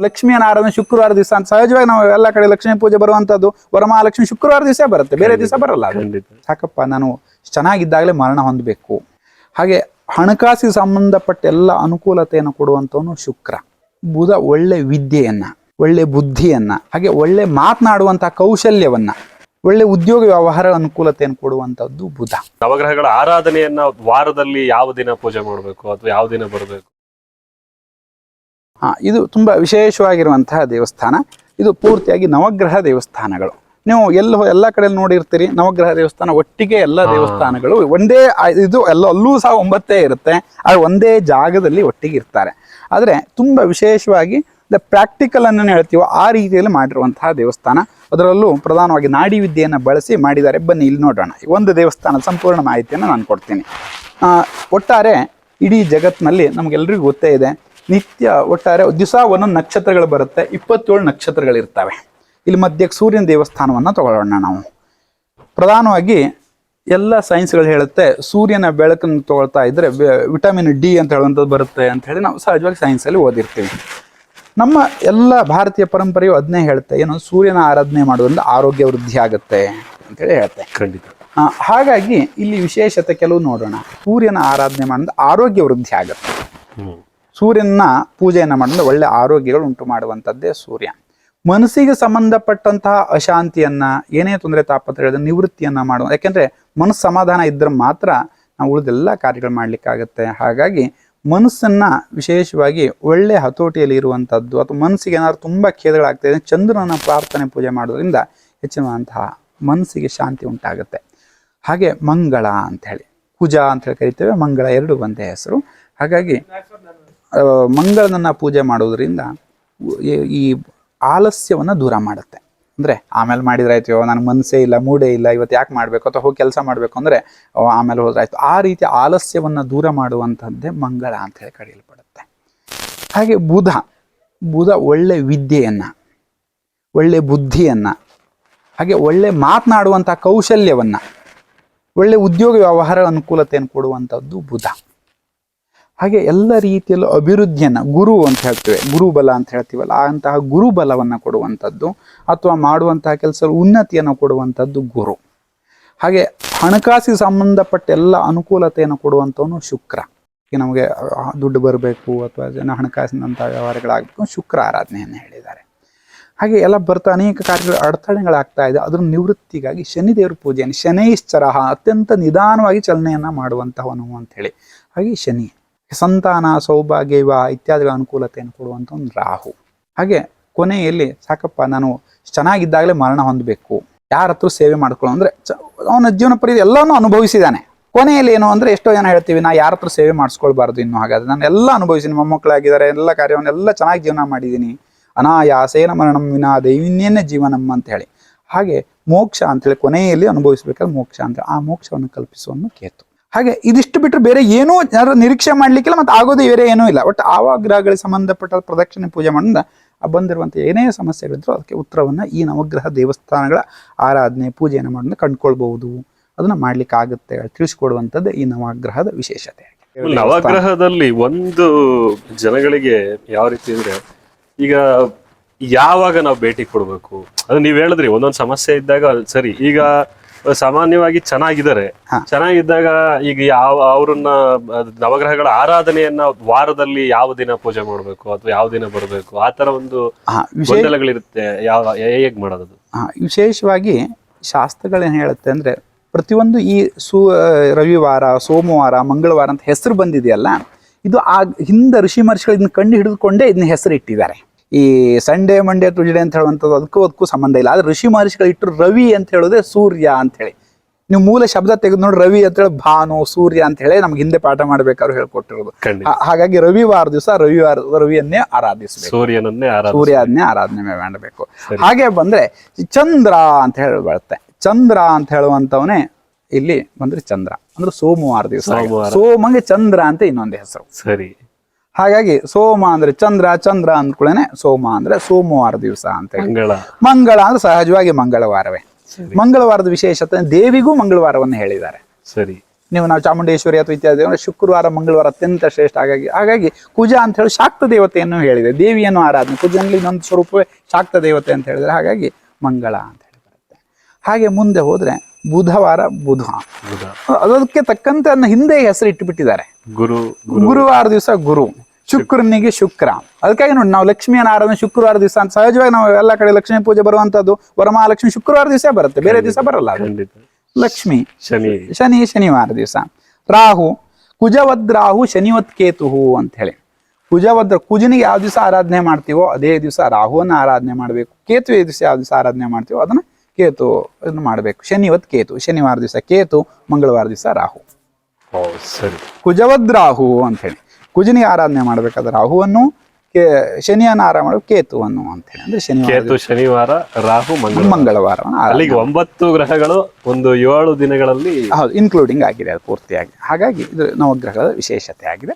ಲಕ್ಷ್ಮಿಯನ್ನ ಆರಾಧನೆ ಶುಕ್ರವಾರ ದಿವಸ ಅಂತ ಸಹಜವಾಗಿ ನಾವು ಎಲ್ಲ ಕಡೆ ಲಕ್ಷ್ಮೀ ಪೂಜೆ ಬರುವಂತದ್ದು ವರಮಹಾಲಕ್ಷ್ಮಿ ಶುಕ್ರವಾರ ದಿವಸ ಬರುತ್ತೆ, ಬೇರೆ ದಿವಸ ಬರಲ್ಲ. ಸಾಕಪ್ಪ ನಾನು ಚೆನ್ನಾಗಿದ್ದಾಗಲೇ ಮರಣ ಹೊಂದಬೇಕು. ಹಾಗೆ ಹಣಕಾಸಿಗೆ ಸಂಬಂಧಪಟ್ಟ ಎಲ್ಲ ಅನುಕೂಲತೆಯನ್ನು ಕೊಡುವಂತವನು ಶುಕ್ರ. ಬುಧ ಒಳ್ಳೆ ವಿದ್ಯೆಯನ್ನ, ಒಳ್ಳೆ ಬುದ್ಧಿಯನ್ನ, ಹಾಗೆ ಒಳ್ಳೆ ಮಾತನಾಡುವಂತಹ ಕೌಶಲ್ಯವನ್ನ, ಒಳ್ಳೆ ಉದ್ಯೋಗ ವ್ಯವಹಾರ ಅನುಕೂಲತೆಯನ್ನು ಕೊಡುವಂತದ್ದು ಬುಧ. ನವಗ್ರಹಗಳ ಆರಾಧನೆಯನ್ನ ವಾರದಲ್ಲಿ ಯಾವ ದಿನ ಪೂಜೆ ಮಾಡಬೇಕು ಅಥವಾ ಯಾವ ದಿನ ಬರಬೇಕು? ಇದು ತುಂಬಾ ವಿಶೇಷವಾಗಿರುವಂತಹ ದೇವಸ್ಥಾನ. ಇದು ಪೂರ್ತಿಯಾಗಿ ನವಗ್ರಹ ದೇವಸ್ಥಾನಗಳು. ನೀವು ಎಲ್ಲ ಕಡೆ ನೋಡಿರ್ತೀರಿ, ನವಗ್ರಹ ದೇವಸ್ಥಾನ ಒಟ್ಟಿಗೆ ಎಲ್ಲ ದೇವಸ್ಥಾನಗಳು ಒಂದೇ, ಇದು ಅಲ್ಲೂ ಸಹ 9 ಇರುತ್ತೆ, ಅದು ಒಂದೇ ಜಾಗದಲ್ಲಿ ಒಟ್ಟಿಗೆ ಇರ್ತಾರೆ. ಆದರೆ ತುಂಬಾ ವಿಶೇಷವಾಗಿ ಪ್ರಾಕ್ಟಿಕಲ್ ಅನ್ನು ಹೇಳ್ತೀವೋ ಆ ರೀತಿಯಲ್ಲಿ ಮಾಡಿರುವಂತಹ ದೇವಸ್ಥಾನ. ಅದರಲ್ಲೂ ಪ್ರಧಾನವಾಗಿ ನಾಡಿ ವಿದ್ಯೆಯನ್ನು ಬಳಸಿ ಮಾಡಿದ್ದಾರೆ. ಬನ್ನಿ ಇಲ್ಲಿ ನೋಡೋಣ. ಒಂದು ದೇವಸ್ಥಾನದ ಸಂಪೂರ್ಣ ಮಾಹಿತಿಯನ್ನು ನಾನು ಕೊಡ್ತೀನಿ. ಒಟ್ಟಾರೆ ಇಡೀ ಜಗತ್ತಿನಲ್ಲಿ ನಮಗೆಲ್ಲರಿಗೂ ಗೊತ್ತೇ ಇದೆ, ನಿತ್ಯ ಒಟ್ಟಾರೆ ದಿವಸ ಒಂದೊಂದು ನಕ್ಷತ್ರಗಳು ಬರುತ್ತೆ, 27 ನಕ್ಷತ್ರಗಳಿರ್ತವೆ. ಇಲ್ಲಿ ಮಧ್ಯಕ್ಕೆ ಸೂರ್ಯನ ದೇವಸ್ಥಾನವನ್ನು ತಗೊಳ್ಳೋಣ ನಾವು. ಪ್ರಧಾನವಾಗಿ ಎಲ್ಲ ಸೈನ್ಸ್ಗಳು ಹೇಳುತ್ತೆ, ಸೂರ್ಯನ ಬೆಳಕನ್ನು ತಗೊಳ್ತಾ ಇದ್ರೆ ವಿಟಮಿನ್ ಡಿ ಅಂತ ಹೇಳುವಂಥದ್ದು ಬರುತ್ತೆ ಅಂತ ಹೇಳಿ ನಾವು ಸಹಜವಾಗಿ ಸೈನ್ಸಲ್ಲಿ ಓದಿರ್ತೀವಿ. ನಮ್ಮ ಎಲ್ಲ ಭಾರತೀಯ ಪರಂಪರೆಯು ಅದನ್ನೇ ಹೇಳುತ್ತೆ, ಏನು ಸೂರ್ಯನ ಆರಾಧನೆ ಮಾಡೋದ್ರಿಂದ ಆರೋಗ್ಯ ವೃದ್ಧಿ ಆಗುತ್ತೆ ಅಂತೇಳಿ ಹೇಳುತ್ತೆ. ಖಂಡಿತ. ಹಾಗಾಗಿ ಇಲ್ಲಿ ವಿಶೇಷತೆ ಕೆಲವು ನೋಡೋಣ. ಸೂರ್ಯನ ಆರಾಧನೆ ಮಾಡೋದ್ರಿಂದ ಆರೋಗ್ಯ ವೃದ್ಧಿ ಆಗುತ್ತೆ. ಸೂರ್ಯನ ಪೂಜೆಯನ್ನು ಮಾಡೋದ್ರಿಂದ ಒಳ್ಳೆ ಆರೋಗ್ಯಗಳು ಉಂಟು ಮಾಡುವಂಥದ್ದೇ ಸೂರ್ಯ. ಮನಸ್ಸಿಗೆ ಸಂಬಂಧಪಟ್ಟಂತಹ ಅಶಾಂತಿಯನ್ನ, ಏನೇ ತೊಂದರೆ ತಾಪತ್ರಗಳ ನಿವೃತ್ತಿಯನ್ನ ಮಾಡುವ, ಯಾಕೆಂದ್ರೆ ಮನಸ್ಸು ಸಮಾಧಾನ ಇದ್ರೆ ಮಾತ್ರ ನಾವು ಉಳಿದೆಲ್ಲ ಕಾರ್ಯಗಳು ಮಾಡ್ಲಿಕ್ಕಾಗತ್ತೆ. ಹಾಗಾಗಿ ಮನಸ್ಸನ್ನ ವಿಶೇಷವಾಗಿ ಒಳ್ಳೆ ಹತೋಟಿಯಲ್ಲಿ ಇರುವಂಥದ್ದು, ಅಥವಾ ಮನಸ್ಸಿಗೆ ಏನಾದ್ರು ತುಂಬಾ ಖೇದಗಳಾಗ್ತಾ ಇದೆ, ಚಂದ್ರನ ಪ್ರಾರ್ಥನೆ ಪೂಜೆ ಮಾಡೋದ್ರಿಂದ ಹೆಚ್ಚಿನಂತಹ ಮನಸ್ಸಿಗೆ ಶಾಂತಿ ಉಂಟಾಗುತ್ತೆ. ಹಾಗೆ ಮಂಗಳ ಅಂತ ಹೇಳಿ, ಕುಜ ಅಂತ ಹೇಳಿ ಕರಿತೇವೆ, ಮಂಗಳ ಎರಡು ಒಂದೇ ಹೆಸರು. ಹಾಗಾಗಿ ಮಂಗಳನನ್ನ ಪೂಜೆ ಮಾಡೋದ್ರಿಂದ ಈ ಆಲಸ್ಯವನ್ನ ದೂರ ಮಾಡುತ್ತೆ. ಅಂದ್ರೆ ಆಮೇಲೆ ಮಾಡಿದ್ರಾಯ್ತು, ನನಗೆ ಮನಸ್ಸೇ ಇಲ್ಲ, ಮೂಡೇ ಇಲ್ಲ, ಇವತ್ತು ಯಾಕೆ ಮಾಡಬೇಕು, ಅಥವಾ ಹೋಗಿ ಕೆಲಸ ಮಾಡಬೇಕು ಅಂದರೆ ಆಮೇಲೆ ಹೋದ್ರಾಯ್ತು, ಆ ರೀತಿ ಆಲಸ್ಯವನ್ನು ದೂರ ಮಾಡುವಂಥದ್ದೇ ಮಂಗಳ ಅಂತ ಹೇಳಿ ಕರೆಯಲ್ಪಡುತ್ತೆ. ಹಾಗೆ ಬುಧ ಒಳ್ಳೆ ವಿದ್ಯೆಯನ್ನ, ಒಳ್ಳೆ ಬುದ್ಧಿಯನ್ನ, ಹಾಗೆ ಒಳ್ಳೆ ಮಾತನಾಡುವಂಥ ಕೌಶಲ್ಯವನ್ನ, ಒಳ್ಳೆ ಉದ್ಯೋಗ ವ್ಯವಹಾರ ಅನುಕೂಲತೆಯನ್ನು ಕೊಡುವಂಥದ್ದು ಬುಧ. ಹಾಗೆ ಎಲ್ಲ ರೀತಿಯಲ್ಲೂ ಅಭಿವೃದ್ಧಿಯನ್ನ, ಗುರು ಅಂತ ಹೇಳ್ತೇವೆ, ಗುರುಬಲ ಅಂತ ಹೇಳ್ತೀವಲ್ಲ, ಅಂತಹ ಗುರುಬಲವನ್ನು ಕೊಡುವಂಥದ್ದು, ಅಥವಾ ಮಾಡುವಂತಹ ಕೆಲಸ ಉನ್ನತಿಯನ್ನು ಕೊಡುವಂಥದ್ದು ಗುರು. ಹಾಗೆ ಹಣಕಾಸಿಗೆ ಸಂಬಂಧಪಟ್ಟ ಎಲ್ಲ ಅನುಕೂಲತೆಯನ್ನು ಕೊಡುವಂಥವನು ಶುಕ್ರ. ನಮಗೆ ದುಡ್ಡು ಬರಬೇಕು ಅಥವಾ ಹಣಕಾಸಿನಂಥ ವ್ಯವಹಾರಗಳಾಗಬೇಕು, ಶುಕ್ರ ಆರಾಧನೆಯನ್ನು ಹೇಳಿದ್ದಾರೆ. ಹಾಗೆ ಎಲ್ಲ ಬರ್ತಾ ಅನೇಕ ಕಾರ್ಯಗಳು ಅಡೆತಡೆಗಳಾಗ್ತಾ ಇದೆ, ಅದರ ನಿವೃತ್ತಿಗಾಗಿ ಶನಿದೇವರ ಪೂಜೆಯನ್ನು, ಶನೈಶ್ಚರ ಅತ್ಯಂತ ನಿಧಾನವಾಗಿ ಚಲನೆಯನ್ನು ಮಾಡುವಂಥವನು ಅಂಥೇಳಿ. ಹಾಗೆ ಶನಿ ಸಂತಾನ, ಸೌಭಾಗ್ಯ ಇತ್ಯಾದಿಗಳ ಅನುಕೂಲತೆಯನ್ನು ಕೊಡುವಂಥ ಒಂದು ರಾಹು. ಹಾಗೆ ಕೊನೆಯಲ್ಲಿ ಸಾಕಪ್ಪ ನಾನು ಚೆನ್ನಾಗಿದ್ದಾಗಲೇ ಮರಣ ಹೊಂದಬೇಕು, ಯಾರ ಹತ್ರ ಸೇವೆ ಮಾಡ್ಕೊಳ್ಳೋ ಅಂದರೆ ಅವನ ಜೀವನ ಪರಿ ಎಲ್ಲನೂ ಅನುಭವಿಸಿದ್ದಾನೆ. ಕೊನೆಯಲ್ಲಿ ಏನು ಅಂದರೆ ಎಷ್ಟೋ ಜನ ಹೇಳ್ತೀವಿ, ನಾ ಯಾರ ಹತ್ರ ಸೇವೆ ಮಾಡಿಸ್ಕೊಳ್ಬಾರ್ದು ಇನ್ನು. ಹಾಗಾದ್ರೆ ನಾನು ಎಲ್ಲ ಅನುಭವಿಸಿದ್ದೀನಿ, ಮೊಮ್ಮಕ್ಕಳಾಗಿದ್ದಾರೆ, ಎಲ್ಲ ಕಾರ್ಯವನ್ನೆಲ್ಲ ಚೆನ್ನಾಗಿ ಜೀವನ ಮಾಡಿದ್ದೀನಿ, ಅನಾಯಾಸೇನ ಮರಣಂ ವಿನಾದೆ ಇನ್ನೇನೇ ಜೀವನಂ ಅಂತ ಹೇಳಿ. ಹಾಗೆ ಮೋಕ್ಷ ಅಂತೇಳಿ ಕೊನೆಯಲ್ಲಿ ಅನುಭವಿಸ್ಬೇಕಾದ್ರೆ ಮೋಕ್ಷ ಅಂತ, ಆ ಮೋಕ್ಷವನ್ನು ಕಲ್ಪಿಸುವನು ಕೇತು. ಹಾಗೆ ಇದಿಷ್ಟು ಬಿಟ್ಟರೆ ಬೇರೆ ಏನೂ ಯಾರು ನಿರೀಕ್ಷೆ ಮಾಡ್ಲಿಕ್ಕಿಲ್ಲ, ಮತ್ತು ಆಗೋದು ಬೇರೆ ಏನೂ ಇಲ್ಲ. ಒಟ್ಟು ಆವ ಗ್ರಹಗಳಿಗೆ ಸಂಬಂಧಪಟ್ಟ ಪ್ರದಕ್ಷಿಣೆ ಪೂಜೆ ಮಾಡಿದ ಬಂದಿರುವಂಥ ಏನೇ ಸಮಸ್ಯೆಗಳಿದ್ರು ಅದಕ್ಕೆ ಉತ್ತರವನ್ನ ಈ ನವಗ್ರಹ ದೇವಸ್ಥಾನಗಳ ಆರಾಧನೆ ಪೂಜೆಯನ್ನು ಮಾಡೋದನ್ನ ಕಂಡುಕೊಳ್ಬಹುದು, ಅದನ್ನ ಮಾಡ್ಲಿಕ್ಕೆ ಆಗುತ್ತೆ ತಿಳಿಸ್ಕೊಡುವಂಥದ್ದು ಈ ನವಗ್ರಹದ ವಿಶೇಷತೆ. ನವಗ್ರಹದಲ್ಲಿ ಒಂದು ಜನಗಳಿಗೆ ಯಾವ ರೀತಿ ಅಂದ್ರೆ, ಈಗ ಯಾವಾಗ ನಾವು ಭೇಟಿ ಕೊಡ್ಬೇಕು, ಅದು ನೀವ್ ಹೇಳಿದ್ರಿ ಒಂದೊಂದು ಸಮಸ್ಯೆ ಇದ್ದಾಗ ಸರಿ. ಈಗ ಸಾಮಾನ್ಯವಾಗಿ ಚೆನ್ನಾಗಿದ್ದಾಗ ಈಗ ಅವ್ರನ್ನ ನವಗ್ರಹಗಳ ಆರಾಧನೆಯನ್ನ ವಾರದಲ್ಲಿ ಯಾವ ದಿನ ಪೂಜೆ ಮಾಡ್ಬೇಕು ಅಥವಾ ಯಾವ ದಿನ ಬರಬೇಕು, ಆ ತರ ಒಂದು ಗೊಂದಲಗಳಿರುತ್ತೆ, ಹೇಗ್ ಮಾಡೋದು? ವಿಶೇಷವಾಗಿ ಶಾಸ್ತ್ರಗಳೇನು ಹೇಳುತ್ತೆ ಅಂದ್ರೆ, ಪ್ರತಿಯೊಂದು ಈ ರವಿವಾರ, ಸೋಮವಾರ, ಮಂಗಳವಾರ ಅಂತ ಹೆಸರು ಬಂದಿದೆಯಲ್ಲ, ಇದು ಆ ಹಿಂದೆ ಋಷಿ ಮಹರ್ಷಿಗಳು ಇದನ್ನ ಕಂಡು ಹಿಡಿದುಕೊಂಡೇ ಇದನ್ನ ಹೆಸರು ಇಟ್ಟಿದ್ದಾರೆ. ಈ ಸಂಡೇ ಮಂಡೇ ಟ್ಯೂಸ್ಡೇ ಅಂತ ಹೇಳುವಂಥದ್ದು ಅದಕ್ಕೂ ಸಂಬಂಧ ಇಲ್ಲ. ಆದ್ರೆ ಋಷಿ ಮಹರ್ಷಿಗಳು ಇಟ್ಟರು ರವಿ ಅಂತ ಹೇಳೋದೇ ಸೂರ್ಯ ಅಂತ ಹೇಳಿ. ನೀವು ಮೂಲ ಶಬ್ದ ತೆಗೆದು ನೋಡಿ, ರವಿ ಅಂತ ಹೇಳಿ ಭಾನು, ಸೂರ್ಯ ಅಂತ ಹೇಳಿ ನಮ್ಗೆ ಹಿಂದೆ ಪಾಠ ಮಾಡ್ಬೇಕಾದ್ರು ಹೇಳ್ಕೊಟ್ಟಿರೋದು. ಹಾಗಾಗಿ ರವಿವಾರ ದಿವಸ ರವಿಯನ್ನೇ ಆರಾಧಿಸಬೇಕು, ಸೂರ್ಯನ್ನೇ ಆರಾಧನೆ ಮಾಡಬೇಕು. ಹಾಗೆ ಬಂದ್ರೆ ಚಂದ್ರ ಅಂತ ಹೇಳಿ ಬರುತ್ತೆ. ಚಂದ್ರ ಅಂತ ಹೇಳುವಂತವನೇ ಇಲ್ಲಿ ಬಂದ್ರೆ ಚಂದ್ರ ಅಂದ್ರೆ ಸೋಮವಾರ ದಿವಸ, ಸೋಮಂಗೆ ಚಂದ್ರ ಅಂತ ಇನ್ನೊಂದು ಹೆಸರು. ಸರಿ. ಹಾಗಾಗಿ ಸೋಮ ಅಂದ್ರೆ ಚಂದ್ರ, ಚಂದ್ರ ಅಂದ್ಕೂಡನೆ ಸೋಮ ಅಂದ್ರೆ ಸೋಮವಾರ ದಿವಸ ಅಂತ ಹೇಳಿ. ಮಂಗಳ ಅಂದ್ರೆ ಸಹಜವಾಗಿ ಮಂಗಳವಾರವೇ. ಮಂಗಳವಾರದ ವಿಶೇಷತೆ, ದೇವಿಗೂ ಮಂಗಳವಾರವನ್ನು ಹೇಳಿದ್ದಾರೆ. ಸರಿ. ನಾವು ಚಾಮುಂಡೇಶ್ವರಿ ಅಥವಾ ಇತ್ಯಾದಿ ಅಂದ್ರೆ ಶುಕ್ರವಾರ ಮಂಗಳವಾರ ಅತ್ಯಂತ ಶ್ರೇಷ್ಠ. ಹಾಗಾಗಿ ಕುಜ ಅಂತ ಹೇಳಿ ಶಾಕ್ತ ದೇವತೆಯನ್ನು ಹೇಳಿದೆ, ದೇವಿಯನ್ನು ಆರಾಧನೆ. ಕುಜನಲ್ಲಿ ಇನ್ನೊಂದು ಸ್ವರೂಪವೇ ಶಾಕ್ತ ದೇವತೆ ಅಂತ ಹೇಳಿದ್ರೆ, ಹಾಗಾಗಿ ಮಂಗಳ ಅಂತ ಹೇಳಿ ಬರುತ್ತೆ. ಹಾಗೆ ಮುಂದೆ ಹೋದ್ರೆ ಬುಧವಾರ ಬುಧ, ಅದಕ್ಕೆ ತಕ್ಕಂತೆ ಅದನ್ನ ಹಿಂದೆ ಹೆಸರು ಇಟ್ಟುಬಿಟ್ಟಿದ್ದಾರೆ. ಗುರುವಾರ ದಿವಸ ಗುರು, ಶುಕ್ರನಿಗೆ ಶುಕ್ರ. ಅದಕ್ಕಾಗಿ ನೋಡಿ ನಾವು ಲಕ್ಷ್ಮಿಯನ್ನು ಆರಾಧನೆ ಶುಕ್ರವಾರ ದಿವಸ ಅಂತ. ಸಹಜವಾಗಿ ನಾವು ಎಲ್ಲ ಕಡೆ ಲಕ್ಷ್ಮೀ ಪೂಜೆ ಬರುವಂತದ್ದು ವರಮಹಾಲಕ್ಷ್ಮಿ ಶುಕ್ರವಾರ ದಿವಸ ಬರುತ್ತೆ, ಬೇರೆ ದಿವಸ ಬರಲ್ಲ. ಲಕ್ಷ್ಮಿ ಶನಿವಾರ ದಿವಸ. ರಾಹು ಕುಜವದ್ ರಾಹು ಶನಿವತ್ ಕೇತು ಅಂತ ಹೇಳಿ. ಕುಜನಿಗೆ ಯಾವ ದಿವಸ ಆರಾಧನೆ ಮಾಡ್ತೀವೋ ಅದೇ ದಿವಸ ರಾಹುವನ್ನ ಆರಾಧನೆ ಮಾಡಬೇಕು. ಕೇತು ದಿವಸ ಯಾವ ದಿವಸ ಆರಾಧನೆ ಮಾಡ್ತೀವೋ ಅದನ್ನ ಕೇತು ಅದನ್ನ ಮಾಡಬೇಕು. ಶನಿವತ್ ಕೇತು, ಶನಿವಾರ ದಿವಸ ಕೇತು, ಮಂಗಳವಾರ ದಿವಸ ರಾಹು. ಸರಿ. ಕುಜವದ್ ರಾಹು ಅಂತ ಹೇಳಿ ಕುಜನಿಗೆ ಆರಾಧನೆ ಮಾಡ್ಬೇಕಾದ್ರೆ ರಾಹುವನ್ನು, ಶನಿಯನ್ನು ಆರಾಧನೆ ಮಾಡಬೇಕು ಕೇತುವನ್ನು ಅಂತ ಹೇಳಿ. ಅಂದ್ರೆ ಶನಿವಾರ ರಾಹು ಮಂಗಳವಾರ. ಅಲ್ಲಿಗೆ 9 ಗ್ರಹಗಳು ಒಂದು 7 ದಿನಗಳಲ್ಲಿ ಹೌದು ಇನ್ಕ್ಲೂಡಿಂಗ್ ಆಗಿದೆ ಅದು ಪೂರ್ತಿಯಾಗಿ. ಹಾಗಾಗಿ ಇದು ನವಗ್ರಹದ ವಿಶೇಷತೆ ಆಗಿದೆ.